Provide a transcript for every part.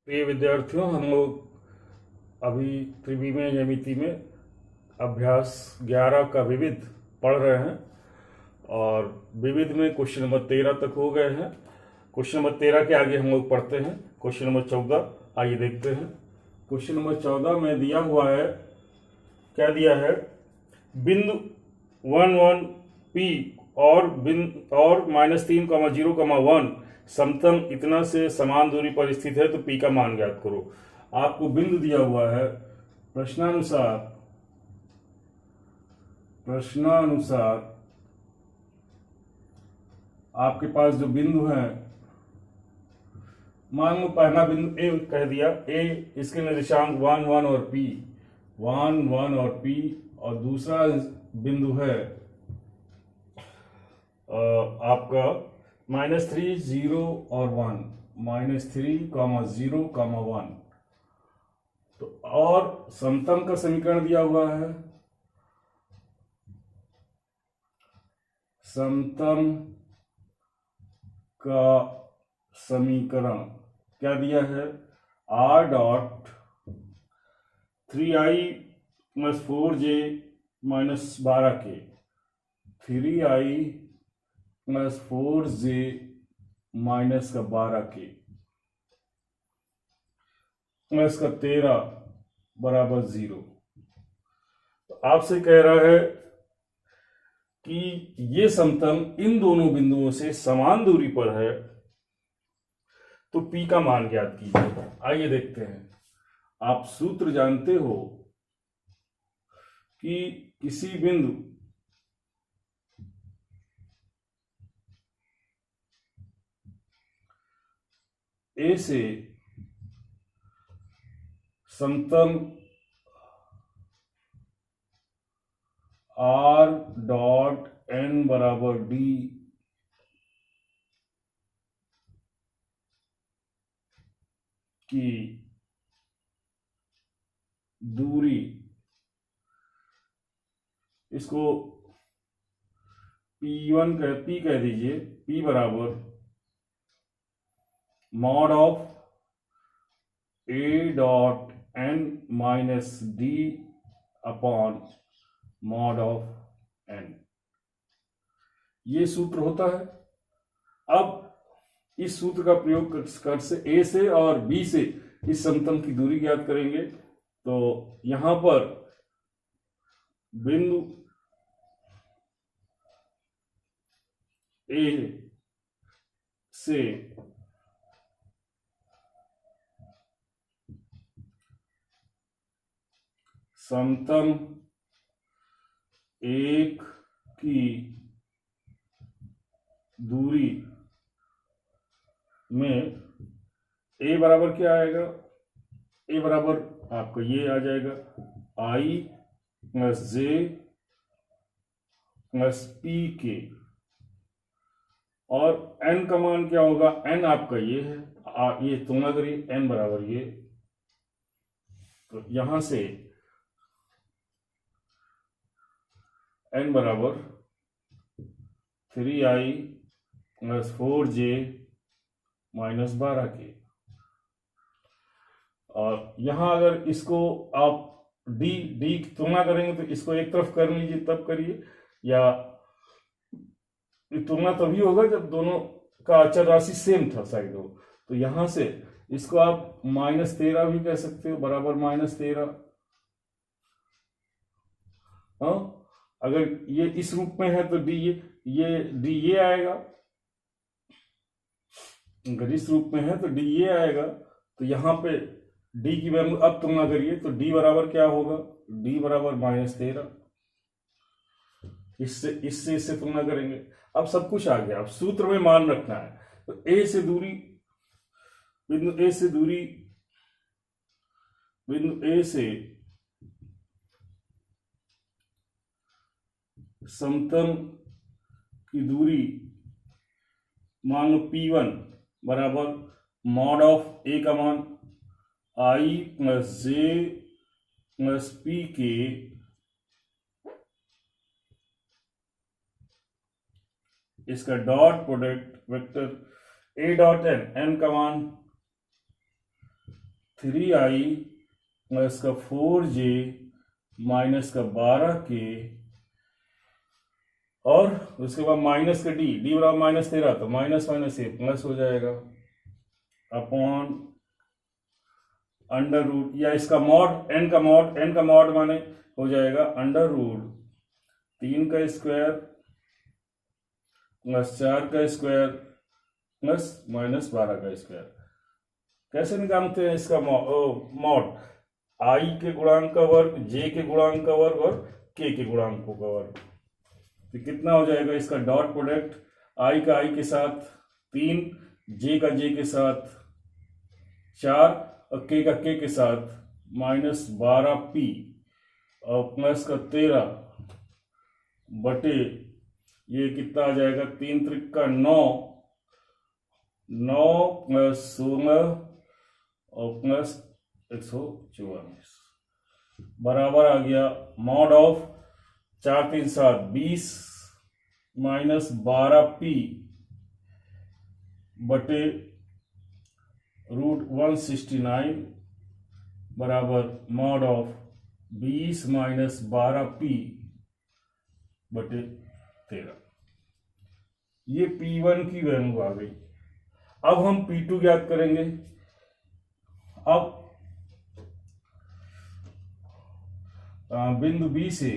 प्रिय विद्यार्थियों, हम लोग अभी त्रिविमीय ज्यामिति में अभ्यास 11 का विविध पढ़ रहे हैं और विविध में क्वेश्चन नंबर 13 तक हो गए हैं। क्वेश्चन नंबर 13 के आगे हम लोग पढ़ते हैं क्वेश्चन नंबर 14। आइए देखते हैं। क्वेश्चन नंबर 14 में दिया हुआ है, क्या दिया है, बिंदु 1 1 P और -3, 0, 1 समतल इतना से समान दूरी पर स्थित है तो P का मान ज्ञात करो। आपको बिंदु दिया हुआ है। प्रश्नानुसार आपके पास जो बिंदु है, मान लो पहला बिंदु ए कह दिया, ए इसके निर्देशांक 1 1 और P, 1 1 और P, और दूसरा बिंदु है आपका -3 0 और 1, -3, 0, 1। तो और समतल का समीकरण दिया हुआ है। समतल का समीकरण क्या दिया है, r डॉट 3i + 4j - 12 के 3i + 4j - 12 के +13 बराबर 0। तो आपसे कह रहा है कि ये समतल इन दोनों बिंदुओं से समान दूरी पर है तो P का मान ज्ञात कीजिए। आइए देखते हैं। आप सूत्र जानते हो कि किसी बिंदु A से समतल r डॉट n बराबर d की दूरी, इसको P कह दीजिए, P बराबर mod of a dot n minus d upon mod of n, ये सूत्र होता है। अब इस सूत्र का प्रयोग कर से A से और B से इस समतल की दूरी ज्ञात करेंगे। तो यहां पर बिंदु A से समतल 1 की दूरी में A बराबर क्या आएगा, A बराबर आपका ये आ जाएगा I + j + P के, और n का मान क्या होगा, n आपका ये है, ये तुलना करिए, n बराबर ये। तो यहां से n बराबर 3i + 4j - 12 के, और यहां अगर इसको आप d की तुलना करेंगे तो इसको एक तरफ कर लीजिए, तब करिए, या तुलना तभी होगा जब दोनों का अचर राशि सेम था साइड हो। तो यहां से इसको आप -13 भी कह सकते हो, बराबर -13। हाँ, अगर ये इस रूप में है तो डी ये आएगा, अगर इस रूप में है तो डी ये आएगा। तो यहां पे डी की वैल्यू अब तुलना करिए तो डी बराबर क्या होगा, डी बराबर -13। इससे तुलना करेंगे। अब सब कुछ आ गया, अब सूत्र में मान रखना है। तो बिंदु ए से समतल की दूरी, मान लो P1 बराबर मॉड ऑफ A का मान I + j + P के इसका dot product vector A dot n, n का मान 3i प्लस का 4j माइनस का 12k और उसके बाद माइनस का डी बराबर माइनस 13, तो माइनस माइनस ये प्लस हो जाएगा अपॉन अंडर रूट, या इसका मॉड एन का मॉड माने हो जाएगा अंडर रूट 3 का स्क्वायर प्लस 4 का स्क्वायर प्लस माइनस 12 का स्क्वायर। कैसे निकालते हैं इसका मॉड? आई के गुणांक का वर्ग, जे के गुणांक का वर्ग और के गुणांकों का वर्ग। तो कितना हो जाएगा इसका डॉट प्रोडक्ट? आई का आई के साथ 3, जे का जे के साथ 4 और के के साथ माइनस 12p और प्लस का 13 बटे ये कितना आ जाएगा 3 त्रिक का 9 प्लस 16 और प्लस 144 बराबर आ गया मॉड ऑफ 4 3 7 20 माइनस 12p बटे रूट 169 बराबर मॉड ऑफ 20 माइनस 12p बटे 13। ये P1 की वैल्यू आ गई। अब हम P2 ज्ञात करेंगे। अब बिंदु B से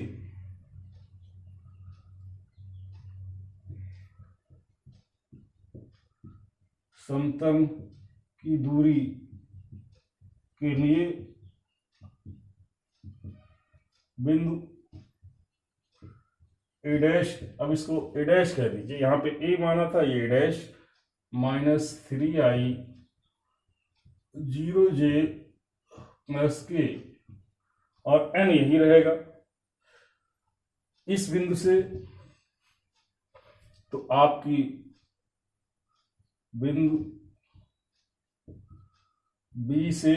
समतल की दूरी के लिए बिंदु ए डैश, अब इसको ए डैश कह दीजिए, यहां पे ए माना था, ये ए dash minus 3i 0j plus के और n यही रहेगा इस बिंदु से। तो आपकी बिंदु B से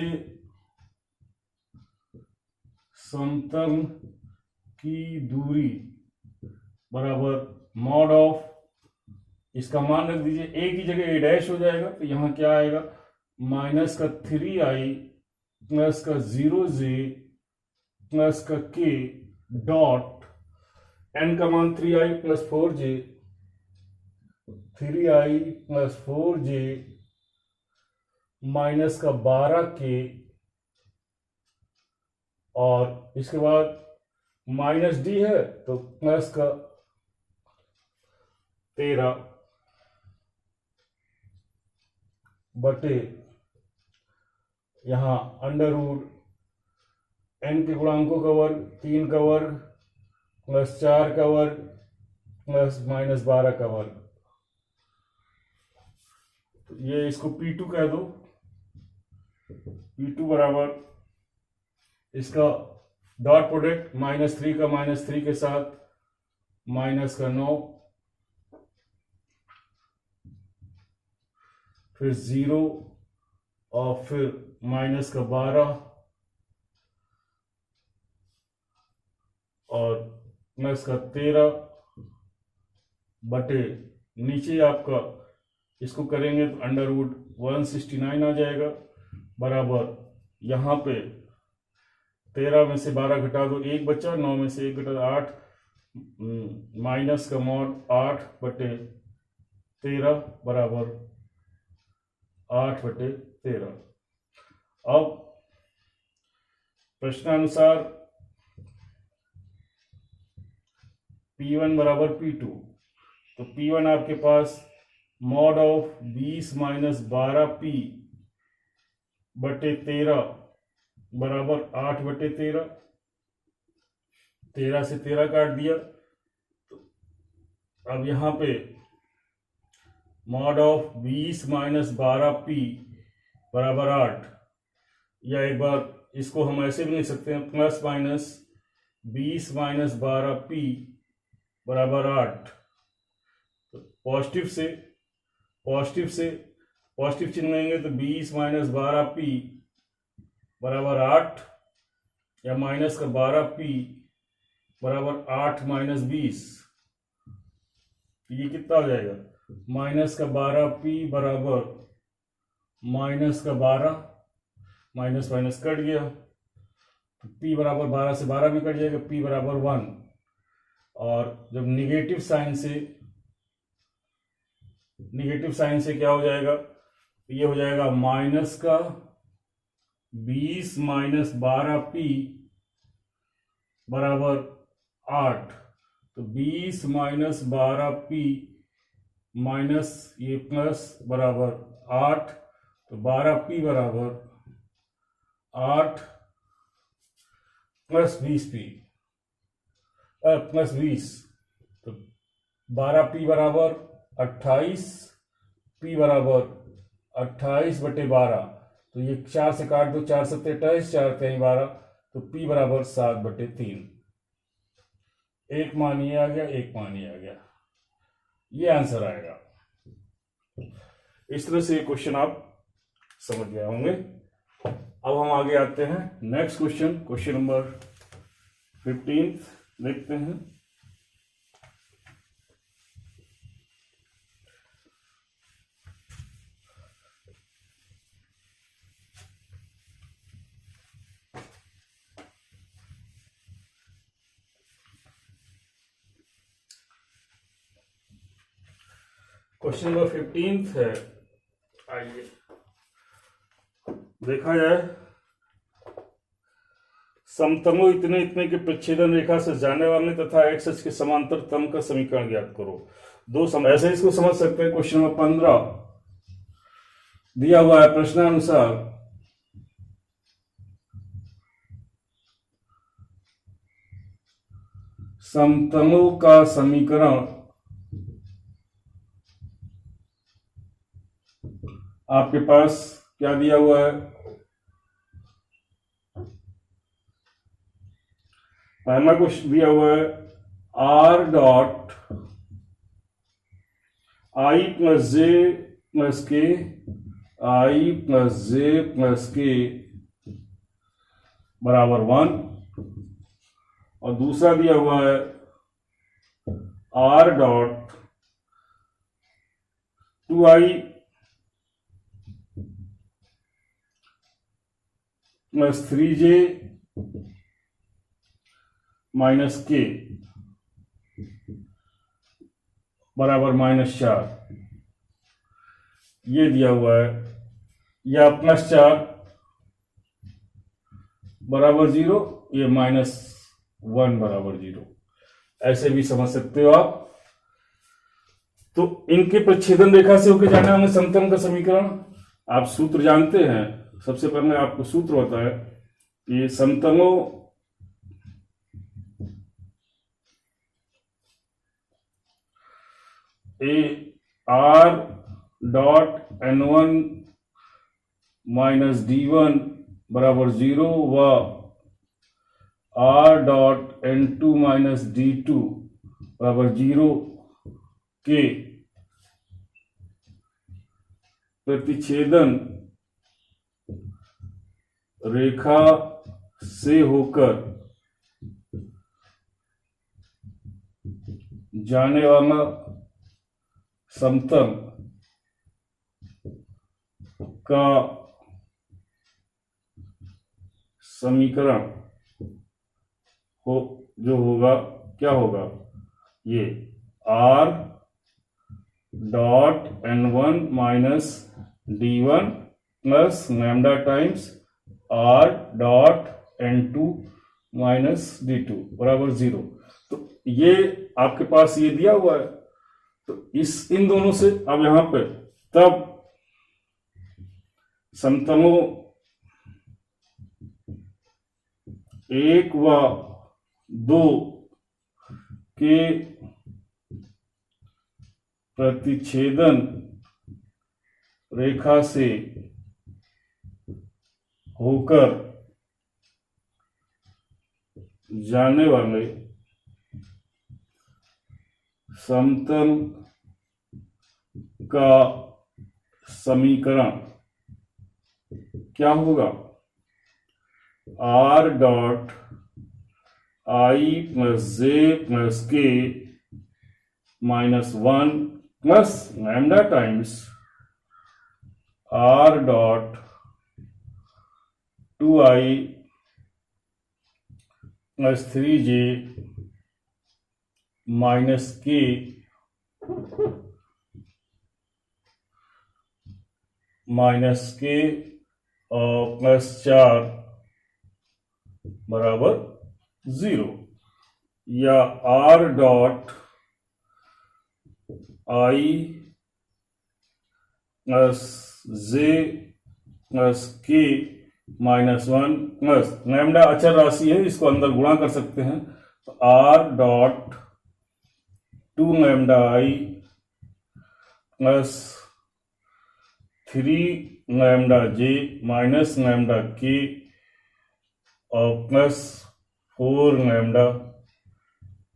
समतल की दूरी बराबर मॉड ऑफ, इसका मान रख दीजिए ए की जगह ए डैश हो जाएगा, तो यहां क्या आएगा माइनस का 3i प्लस का 0j प्लस का k डॉट n का मान 3i plus 4j 3i plus 4j minus का 12k और इसके बाद माइनस डी है तो प्लस का 13 बटे यहां अंडर रूट n के गुणांकों का वर्ग 3 का वर्ग प्लस 4 का वर्ग प्लस माइनस 12 का वर्ग। तो ये इसको P2 कह दो। P2 बराबर इसका डॉट प्रोडक्ट -3 का -3 के साथ माइनस का 9 फिर 0 और फिर माइनस का 12 और प्लस का 13 बटे नीचे आपका इसको करेंगे तो अंडर रूट 169 आ जाएगा बराबर यहां पे 13 में से 12 घटा दो 1 बचा, 9 में से 1 घटा 8 माइनस का मॉड 8 बटे 13 बराबर 8 बटे 13। अब प्रश्नानुसार P1 बराबर P2, तो P1 आपके पास मॉड ऑफ 20 माइनस 12p बटे 13 बराबर 8 बटे 13, 13 से 13 काट दिया। तो अब यहां पे मॉड ऑफ 20 माइनस 12p बराबर 8, या एक बार इसको हम ऐसे भी लिख सकते हैं प्लस माइनस 20 माइनस 12p बराबर 8। तो पॉजिटिव से पॉजिटिव चिन्ह लेंगे तो 20 माइनस 12p बराबर 8 या माइनस का 12p बराबर 8 माइनस 20, ये कितना हो जाएगा माइनस का 12p बराबर माइनस का 12 माइनस माइनस कट गया, तो p बराबर 12 से 12 भी कट जाएगा, p बराबर 1। और जब निगेटिव साइन से क्या हो जाएगा, ये हो जाएगा माइनस का 20 माइनस 12p बराबर 8। तो 20 माइनस 12p माइनस ये प्लस बराबर 8, तो 12p बराबर 8 प्लस 20p प्लस 20, तो 12p बराबर 28, p बराबर 28/12। तो ये 4 से काट दो, 4 7 28, 4 3 12, तो p बराबर 7/3। एक मान ये आ गया, एक मान ये आ गया, ये आंसर आएगा। इस तरह से क्वेश्चन आप समझ गए होंगे। अब हम आगे आते हैं नेक्स्ट क्वेश्चन, क्वेश्चन नंबर 15 देखते हैं। क्वेश्चन नंबर 15 है, आइए देखा जाए। समतलों इतने इतने के प्रच्छेदन रेखा से जाने वाले तथा एक्स अक्ष के समांतर तम का समीकरण ज्ञात करो। ऐसे इसको समझ सकते हैं। क्वेश्चन नंबर 15 दिया हुआ है प्रश्नानुसार समतलों का समीकरण आपके पास क्या दिया हुआ है, पहला क्वेश्चन दिया हुआ है r dot i plus J plus के, i प्लस जे प्लस के बराबर 1, और दूसरा दिया हुआ है r dot 2i plus 3j minus के बराबर -4, ये दिया हुआ है। या +4 बराबर 0, ये -1 बराबर 0, ऐसे भी समझ सकते हो आप। तो इनके प्रच्छेदन रेखा से होकर जाना हमें समतल का समीकरण। आप सूत्र जानते हैं। सबसे पहले आपको सूत्र होता है कि समतलों r dot n1 minus d1 बराबर 0 व r dot n2 minus d2 बराबर 0 के प्रतिच्छेदन रेखा से होकर जाने वाला समतल का समीकरण हो जो होगा, क्या होगा, ये r dot n1 minus d1 plus lambda times r dot n2 minus d2 बराबर 0। तो ये आपके पास ये दिया हुआ है। तो इन दोनों से अब यहां पे तब समतलों 1 व 2 के प्रतिच्छेदन रेखा से होकर जाने वाले समतल का समीकरण क्या होगा, r dot i plus J plus के -1 plus lambda times r dot 2i plus 3j minus k और प्लस 4 बराबर 0, या r dot i plus j plus k minus 1 plus lambda अचर राशि है, इसको अंदर गुणा कर सकते हैं, तो r dot 2 lambda i plus 3 lambda j minus lambda k और प्लस 4 लैम्डा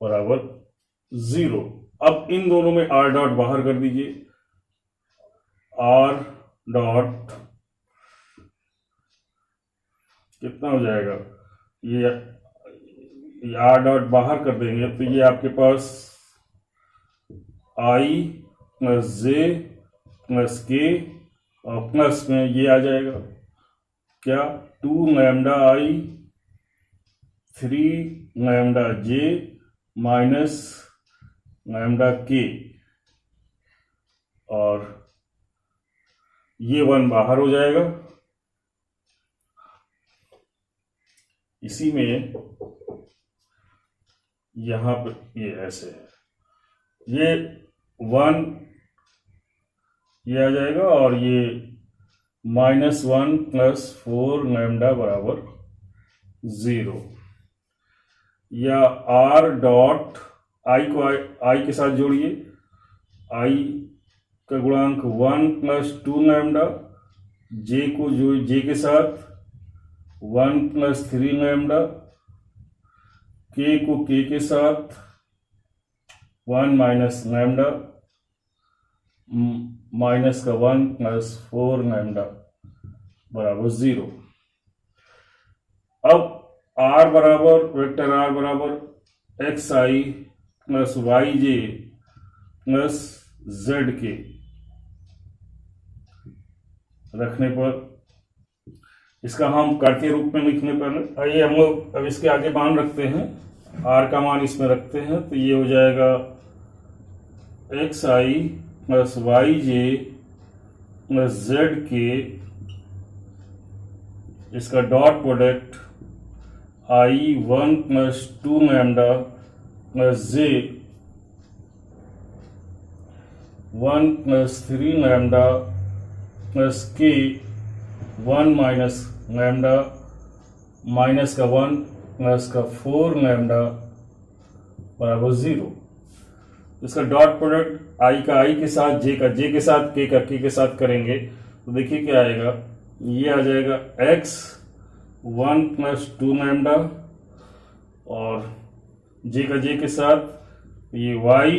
बराबर 0। अब इन दोनों में r डॉट बाहर कर दीजिए, r डॉट कितना हो जाएगा, ये r डॉट बाहर कर देंगे तो ये आपके पास i plus j plus k और प्लस में ये आ जाएगा क्या, 2 lambda i 3 lambda j minus lambda k, और ये 1 बाहर हो जाएगा। इसी में यहां पर ये ऐसे है, ये 1 ये आ जाएगा और ये माइनस 1 प्लस 4 लैम्डा बराबर 0, या r डॉट i को i के साथ जोड़िए, i का गुणांक 1 प्लस 2 लैम्डा, j को जो j के साथ 1 प्लस 3 लैम्डा, k को k के साथ 1 माइनस लैम्डा माइनस का 1 प्लस 4 लैम्डा बराबर 0। अब r बराबर वेक्टर r बराबर एक्स आई प्लस वाई जे प्लस जेड के रखने पर इसका हम कर के रूप में लिखने पर आइए हम लोग अब इसके आगे मान रखते हैं, r का मान इसमें रखते हैं, तो ये हो जाएगा एक्स आई प्लस वाई जे प्लस जेड के, इसका dot product i 1 plus 2 lambda plus j 1 plus 3 lambda plus k 1 minus lambda minus का 1 प्लस का 4 लैम्डा बराबर 0। इसका डॉट प्रोडक्ट i का i के साथ, j का j के साथ, k का k के साथ करेंगे तो देखिए क्या आएगा, ये आ जाएगा x 1 प्लस 2 लैम्डा और j का j के साथ ये y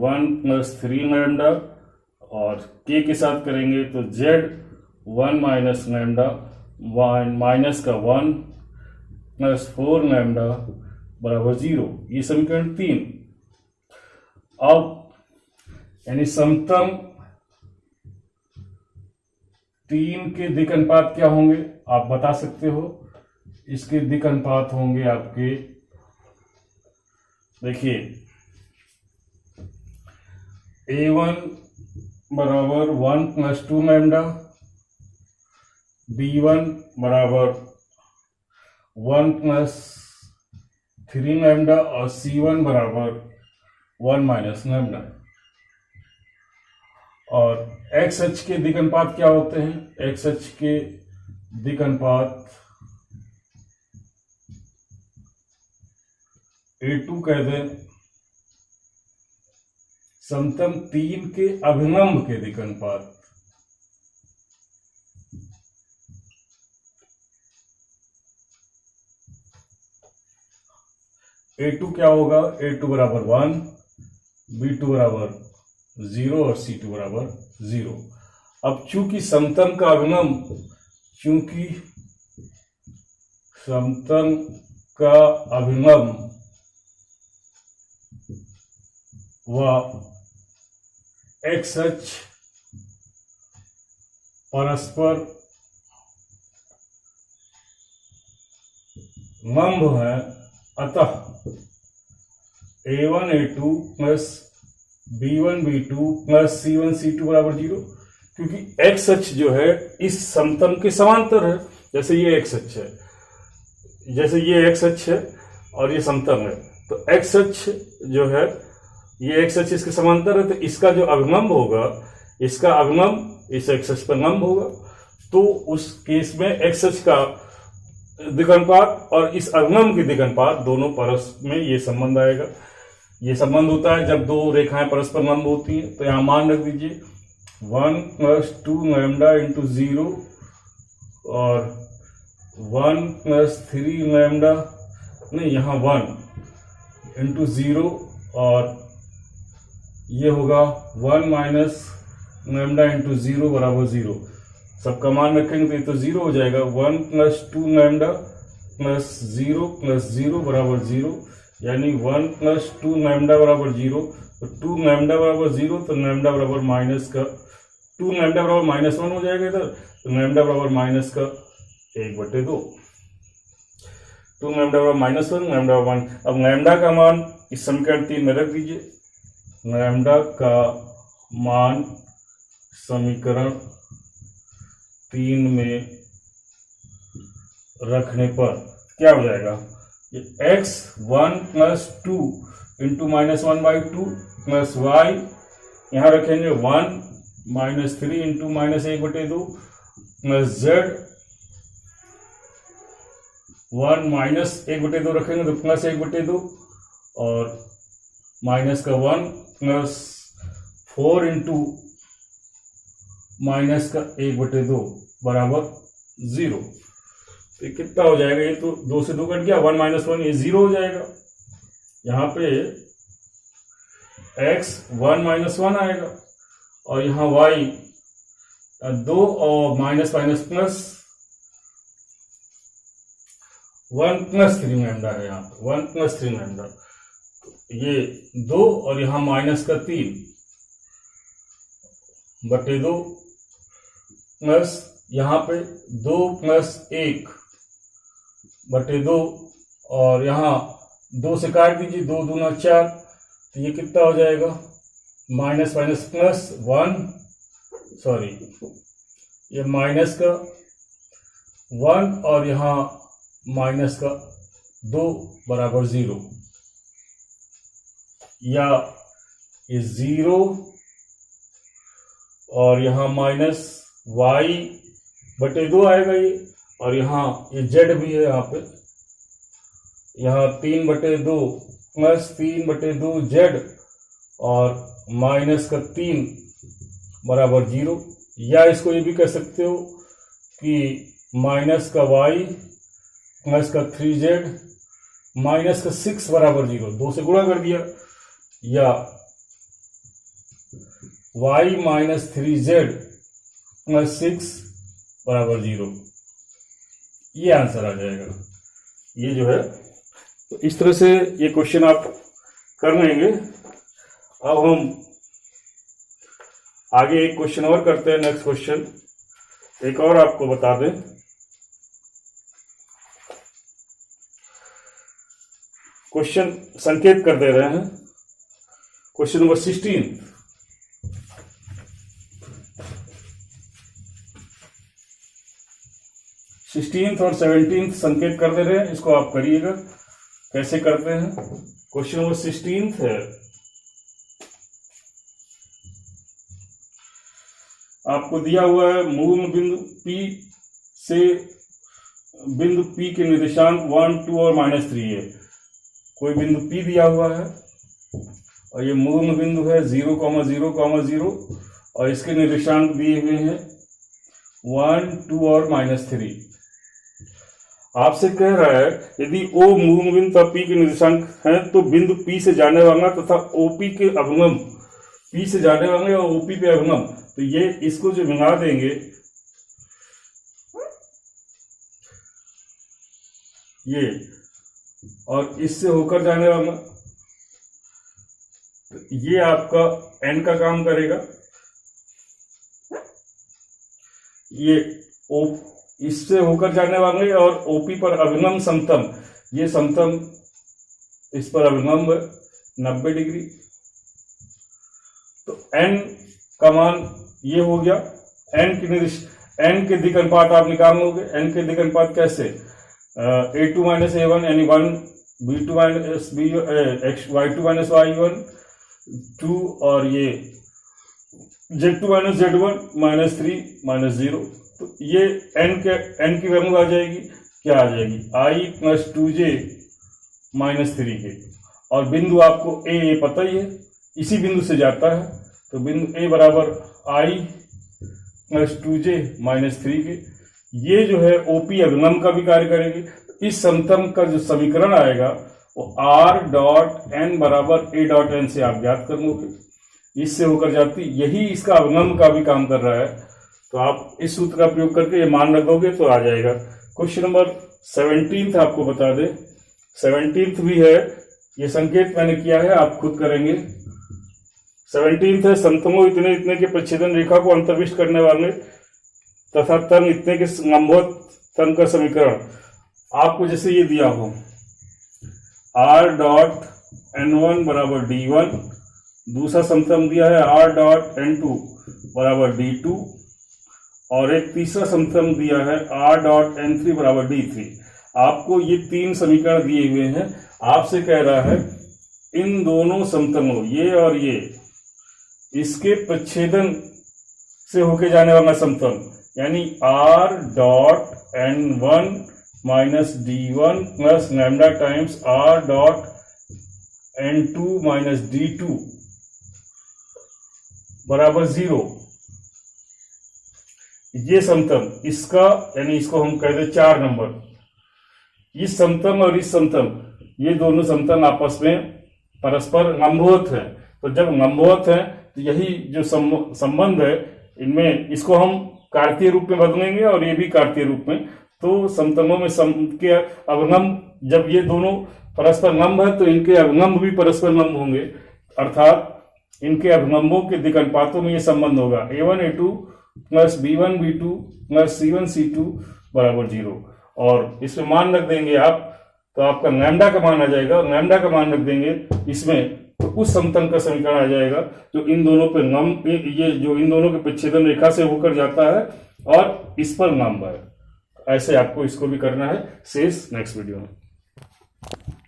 1 प्लस 3 लैम्डा और k के साथ करेंगे तो z 1 माइनस लैम्डा माइनस का 1 प्लस 4 लैम्डा बराबर 0। ये समीकरण 3। अब यानी समतल 3 के दिक् अनुपात क्या होंगे आप बता सकते हो, इसके दिक् अनुपात होंगे आपके, देखिए a1 बराबर 1 प्लस 2 लैम्डा, b1 बराबर 1 प्लस 3 लैम्डा और c1 बराबर 1 माइनस लैम्डा। और एक्स एच के दिक् अनुपात क्या होते हैं, एक्स एच के दिक् अनुपात a2 कह दें, समतल 3 के अभिलंब के दिक् अनुपात, a2 क्या होगा, a2 बराबर 1, b2 बराबर 0 और c2 बराबर 0। अब चूंकि समतल का अभिलंब, चूंकि समतल का अभिलंब व एक्स एच परस्पर लंब है, अतः a1 a2 plus b1 b2 plus c1 c2 बराबर 0, क्योंकि x अक्ष जो है इस समतल के समांतर है। जैसे ये x अक्ष है, जैसे ये x अक्ष है और ये समतल है, तो x अक्ष जो है, ये x अक्ष इसके समांतर है, तो इसका जो अभिलंब होगा, इसका अभिलंब इस x अक्ष पर लंब होगा। तो उस केस में x अक्ष का दिगंपात और इस अभिलंब की दिगंपात दोनों परस्पर में ये संबंध आएगा। ये संबंध होता है जब दो रेखाएं परस्पर लंब होती हैं। तो यहां मान रख दीजिए 1 + 2 लैम्डा इंटू 0 और 1 + 3 लैम्डा, नहीं यहाँ 1 इंटू 0 और ये होगा 1 - लैम्डा इंटू 0 बराबर 0। सबका मान रखेंगे तो ये तो 0 हो जाएगा। 1 + 2 लैम्डा प्लस 0 + 0 बराबर 0, यानी 1 + 2 लैम्डा बराबर 0। तो 2 लैम्डा बराबर 0, तो लैम्डा बराबर माइनस का 2 लैम्डा बराबर -1 हो जाएगा इधर, तो लैम्डा बराबर माइनस का 1/2। 2 लैम्डा बराबर -1, लैम्डा बराबर 1। अब लैम्डा का मान इस समीकरण 3 में रख दीजिए। लैम्डा का मान समीकरण 3 में रखने पर क्या हो जाएगा, ये x 1 + 2 इंटू -1/2 प्लस y यहाँ रखेंगे 1 - 3 इंटू -1/2 प्लस z 1 - 1/2 रखेंगे तो प्लस 1/2 और माइनस का 1 प्लस 4 इंटू माइनस का 1/2 बराबर 0। तो कितना हो जाएगा, ये तो 2 से 2 कट गया, 1 - 1 ये 0 हो जाएगा। यहाँ पे x 1 - 1 आएगा और यहाँ y 2 और माइनस माइनस प्लस 1 + 3 लैम्डा है। यहाँ पे 1 + 3 लैम्डा, ये 2 और यहाँ माइनस का 3/2 प्लस यहाँ पे 2 + 1/2 और यहाँ 2 से काट दीजिए, 2 दूना 4, तो ये कितना हो जाएगा, माइनस माइनस प्लस 1, सॉरी ये माइनस का 1 और यहाँ माइनस का 2 बराबर 0, या ये 0 और यहाँ माइनस y/2 आएगा ये, और यहाँ ये z भी है, यहाँ पे यहाँ 3/2 प्लस 3/2 z और माइनस का 3 बराबर 0, या इसको ये भी कह सकते हो कि माइनस का y प्लस का 3z माइनस का 6 बराबर 0, 2 से गुणा कर दिया, या y - 3z प्लस 6 बराबर 0, ये आंसर आ जाएगा। ये जो है, तो इस तरह से ये क्वेश्चन आप कर लेंगे। अब हम आगे एक क्वेश्चन और करते हैं। नेक्स्ट क्वेश्चन एक और आपको बता दें, क्वेश्चन संकेत कर दे रहे हैं। क्वेश्चन नंबर 16th और 17th संकेत कर दे रहे हैं, इसको आप करिएगा। कैसे करते हैं, क्वेश्चन नंबर 16th है, आपको दिया हुआ है मूल बिंदु P से बिंदु P के निर्देशांक 1, 2 और -3 है। कोई बिंदु P दिया हुआ है और ये मूल बिंदु है 0, 0, 0 और इसके निर्देशांक दिए हुए हैं 1, 2 और -3। आपसे कह रहा है यदि O मूल बिंदु तथा P के निर्देशांक हैं तो बिंदु P से जाने वाला तथा OP के अभिलंब, P से जाने वाले और OP पे अभिलंब, तो ये इसको जो मिला देंगे, ये और इससे होकर जाने वाला, तो ये आपका N का काम करेगा। इससे होकर जाने वाले और ओपी पर अभिलंब समतम, ये समतम इस पर अभिलंब 90 डिग्री। तो n का मान ये हो गया। n के दिक् अनुपात आप निकाल लोगे। n के दिक् अनुपात कैसे? a2 माइनस a1 यानी 1, b2 minus y2 minus y1 2, और ये z2 minus z1 minus 3 minus 0। तो ये n की वैल्यू आ जाएगी, क्या आ जाएगी? i प्लस 2j माइनस 3 के। और बिंदु आपको ए पता ही है, इसी बिंदु से जाता है। तो बिंदु ए बराबर i प्लस 2j माइनस 3 के। ये जो है ओपी अभिलंब का भी कार्य करेगी। इस समतम का जो समीकरण आएगा वो r डॉट n बराबर a डॉट n से आप ज्ञात कर लोगे, इससे होकर जाती, यही इसका अभिलंब का भी काम कर रहा है। तो आप इस सूत्र का प्रयोग करके ये मान रख दोगे तो आ जाएगा। क्वेश्चन नंबर 17 आपको बता दे, 17 भी है, ये संकेत मैंने किया है, आप खुद करेंगे। 17 है, समतमों इतने इतने के प्रच्छेदन रेखा को अंतर्विष्ट करने वाले तथा तन इतने के लंबवत तन का समीकरण आपको जैसे ये दिया हो, r डॉट n1 बराबर d1, दूसरा समतम दिया है r डॉट n2 बराबर d2, और एक तीसरा समतम दिया है r डॉट n3 बराबर d3। आपको ये 3 समीकरण दिए हुए हैं। आपसे कह रहा है इन दोनों समतलों, ये और ये, इसके प्रच्छेदन से होके जाने वाला समतल यानी r dot n1 minus d1 plus lambda times r dot n2 minus d2 बराबर 0। ये समतल, इसका यानी इसको हम कहते 4 नंबर, इस समतल और इस समतल, ये दोनों समतल आपस में परस्पर लंबवत है। तो जब लंबवत है तो यही जो संबंध है इनमें, इसको हम कार्तीय रूप में बदलेंगे और ये भी कार्तीय रूप में। तो समतलों में के अवलंब, जब ये दोनों परस्पर लंब है तो इनके अवलंब भी परस्पर लंब होंगे, अर्थात इनके अवलंबों के दिक् अनुपातों में ये संबंध होगा a1 a2 plus b1 b2 plus c1 c2 बराबर 0। और इसमें मान रख देंगे आप, तो आपका लैम्डा का मान आ जाएगा। लैम्डा का मान रख देंगे इसमें, तो उस समतल का समीकरण आ जाएगा जो इन दोनों पे लंब, ये जो इन दोनों के प्रच्छेदन रेखा से होकर जाता है और इस पर लंब है। ऐसे आपको इसको भी करना है। शेष नेक्स्ट वीडियो में।